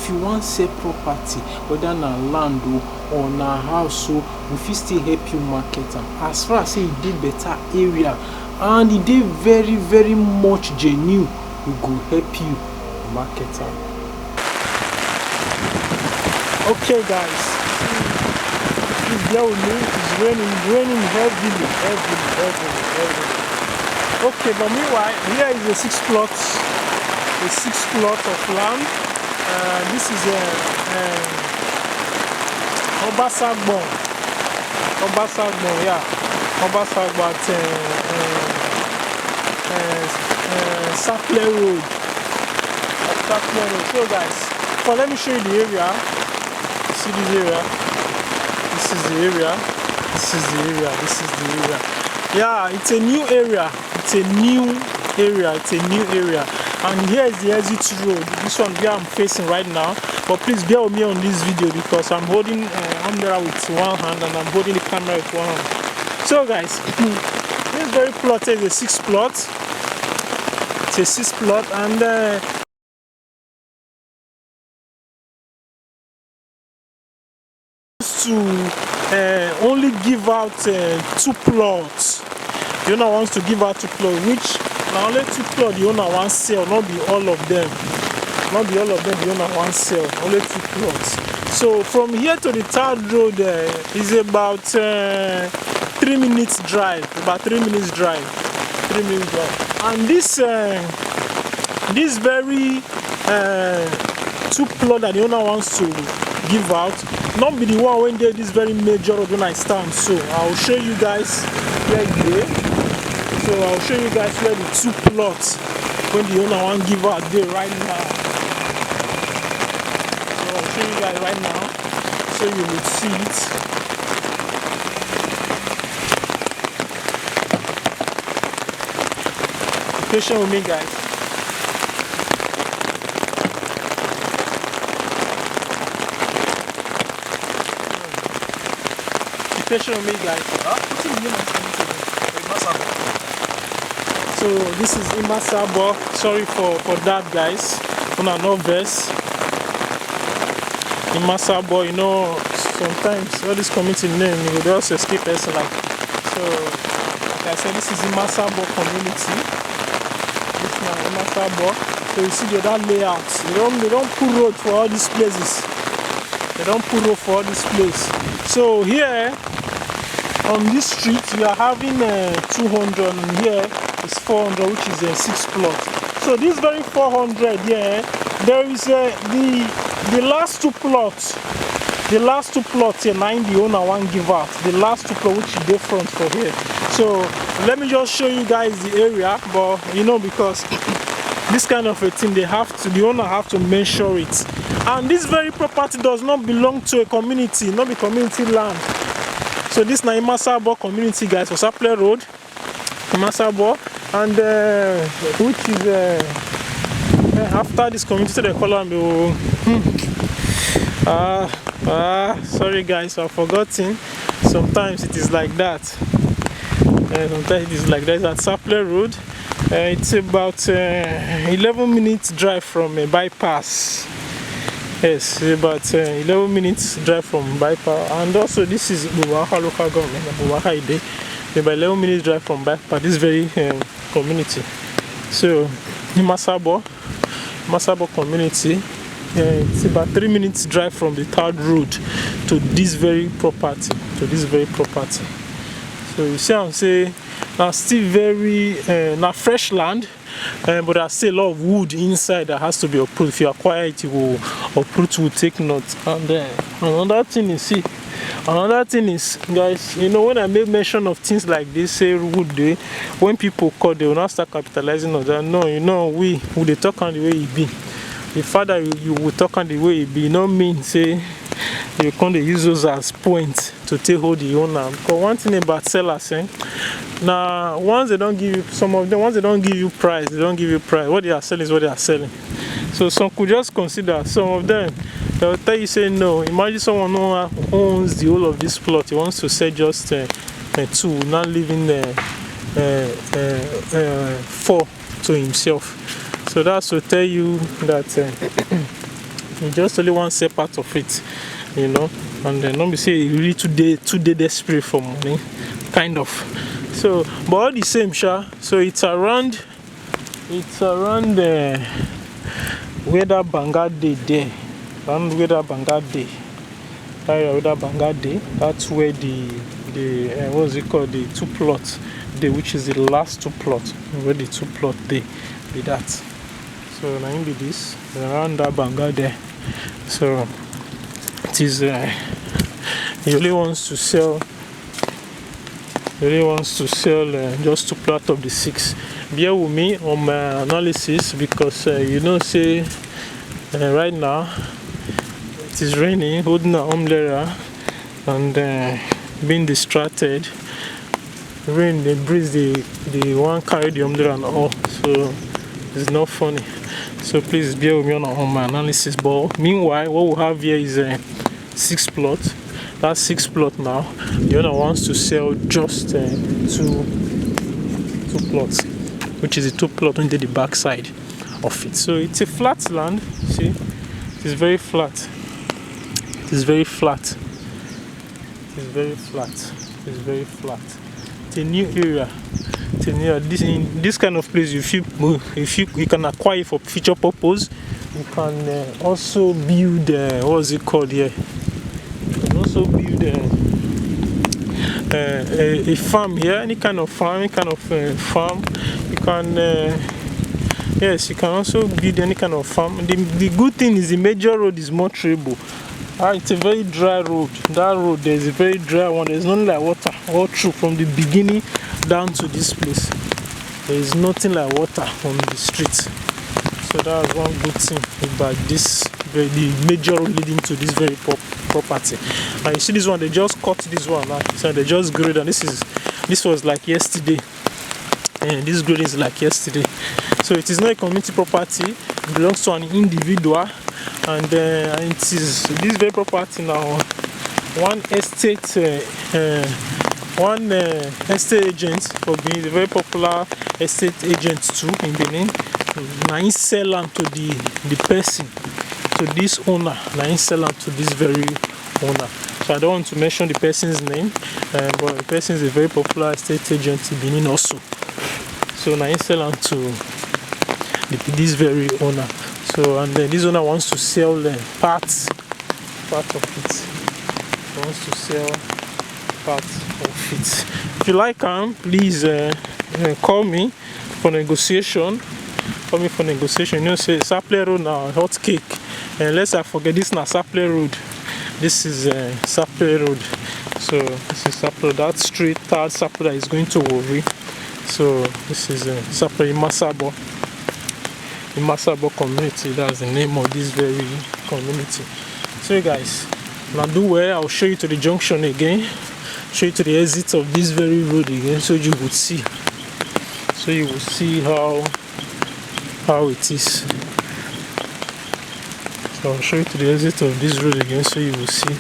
if you want sell property, whether na land or na house, we fit still help you market am. As far as say e dey better area and e dey very much genuine, we go help you market am. Okay guys, please bear with me. It's raining heavily. Okay, but meanwhile, here is a 6 plot of land. This is Obasagbon, yeah, Obasagbon at Sapele Road. So guys, let me show you the area. See this area. This is the area. Yeah, it's a new area. And here is the exit road. This one where I'm facing right now. But please bear with me on this video because I'm holding umbrella with one hand and I'm holding the camera with one hand. So guys, this very plot is a 6 plot. It's a 6 plot, and to only give out 2 plots. The owner wants to give out 2 plots, which now only 2 plots the owner wants sell, not be all of them. The owner wants sell, only 2 plots. So from here to the third road is about 3 minutes drive. And this very 2 plots that the owner wants to give out, not be the one when there this very major road when I stand. So I'll show you guys where it is. So I'll show you guys where the 2 plots when the owner want give out there right now. So I'll show you guys right now so you will see it. Be patient with me guys. Patient with me guys. So this is Imasabo. Sorry for that guys. On an obvious Imasabo, you know, sometimes all this community name you will also escape us like. So like I said, this is Imasabo community. This is Imasabo. So you see that layout. They don't put road for all these places. So here on this street we are having 200, and here is 400, which is a 6 plot. So this very 400 here, there is the last 2 plots. The last 2 plots here, 9 the owner one give out. The last 2 plots which is different for here. So let me just show you guys the area, but you know, because this kind of a thing, the owner have to measure it. And this very property does not belong to a community, not be community land. So this is Imasabo community guys, for Sapele Road, Imasabo, and which is after this community, so they call them sorry guys, I've forgotten. Sometimes it is like that. At Sapele Road. It's about 11 minutes drive from a bypass. Yes, about 11 minutes drive from bypass. And also this is Buwaka local government, Buwaka Ide. About 11 minutes drive from bypass, this very community. So Imasabo community, it's about 3 minutes drive from the third road to this very property. So you see I'm saying, now still very now fresh land, but there's still a lot of wood inside that has to be uprooted. If you acquire it, you will uproot, will take note. And another thing is guys, you know, when I make mention of things like this, say wood day, when people call, they will not start capitalizing on that. No, you know, we they talk on the way it be. The fact that you will talk on the way it be, no mean say you can't use those as points to take hold the owner. Because one thing about sellers, now once they don't give you, once they don't give you price, what they are selling is what they are selling. So some could just consider, some of them they will tell you, say no. Imagine someone who owns the whole of this plot, he wants to sell just 2, not leaving 4 to himself. So that's to tell you that You just only want to sell part of it, you know. And then don't be say you really too desperate for money, kind of. So, but all the same, sha. So it's around where that Banga Day there, around where that Banga Day. That's where the what's it called, the two plots there, which is the last two plots, where the two plot there be that. So now be this around that Banga there. So it is he really wants to sell just two plot of the 6. Bear with me on my analysis, because you know, say right now it is raining, holding an umbrella and being distracted. Rain, the breeze, the one carry the umbrella and all, so it's not funny. So please bear with me on my analysis. But meanwhile, what we have here is 6 plots. That's 6 plots now. The owner wants to sell just two plots, which is the 2 plot on the back side of it. So it's a flat land. See, it is very flat. It is very flat. It is very flat. It is very flat. It's a new area. It's a new in this kind of place. If you can acquire for future purpose, you can also build what's it called here? You can also build a farm here. Any kind of farm, farm. You can yes, you can also build any kind of farm. The good thing is the major road is more traceable. It's a very dry road. That road, there is a very dry one. There's nothing like water all through from the beginning down to this place. There is nothing like water on the streets. So that's one good thing about this, the major road leading to this very property. And you see this one, they just cut this one now. So they just graded, and this was like yesterday. And this grading is like yesterday. So it is not a community property. It belongs to an individual. And it is this very property now. One estate agent for being a very popular estate agent too in Benin. Now he sell them to the person, to this owner. Now he sell them to this very owner. So I don't want to mention the person's name, but the person is a very popular estate agent in Benin also. So now he sell them to this very owner. So, and then this owner wants to sell part of it. He wants to sell part of it. If you like please call me for negotiation. Call me for negotiation. You know, say Saple Road now, hot cake. And let's not forget, this is not Saple Road. This is Saple Road. So this is Saple Road. That street, third Saple that is going to Wori. So this is Saple Imasabo. Imasabo community, that's the name of this very community. So guys, now do well, I'll show you to the junction again, show you to the exit of this very road again, so you will see. So you will see how it is. So I'll show you to the exit of this road again, so you will see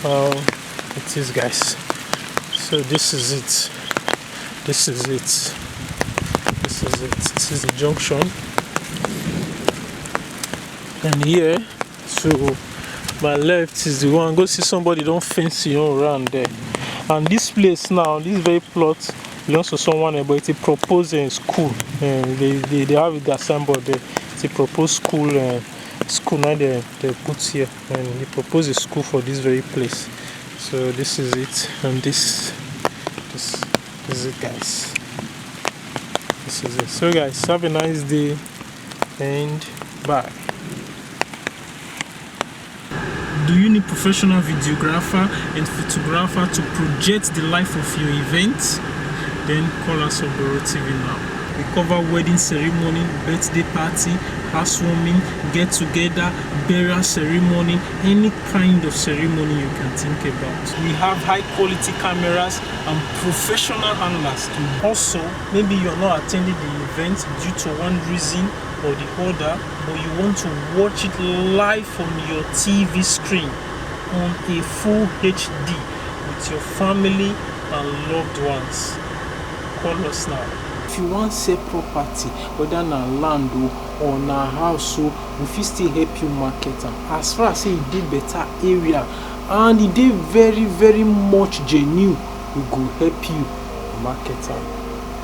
how it is, guys. So this is it. This is it. This is it. This is the junction. And here, to my left is the one. Go see somebody don't fancy around there. And this place now, this very plot belongs to someone, but it's a proposed school. They have it, their signboard there. It's a proposed school. School now they put here, and they propose a school for this very place. So this is it, and this is it, guys. This is it. So guys, have a nice day and bye. Do you need professional videographer and photographer to project the life of your event? Then call us on Boro TV now. We cover wedding ceremony, birthday party, housewarming, get together, burial ceremony, any kind of ceremony you can think about. We have high quality cameras and professional handlers too. Also, maybe you're not attending the event due to one reason or the other, but you want to watch it live on your TV screen on a full HD with your family and loved ones. Call us now. If you want to sell property, whether na land or na house, we fit still help you market am. As far as say e dey better area and e dey very much genuine, we go help you market am.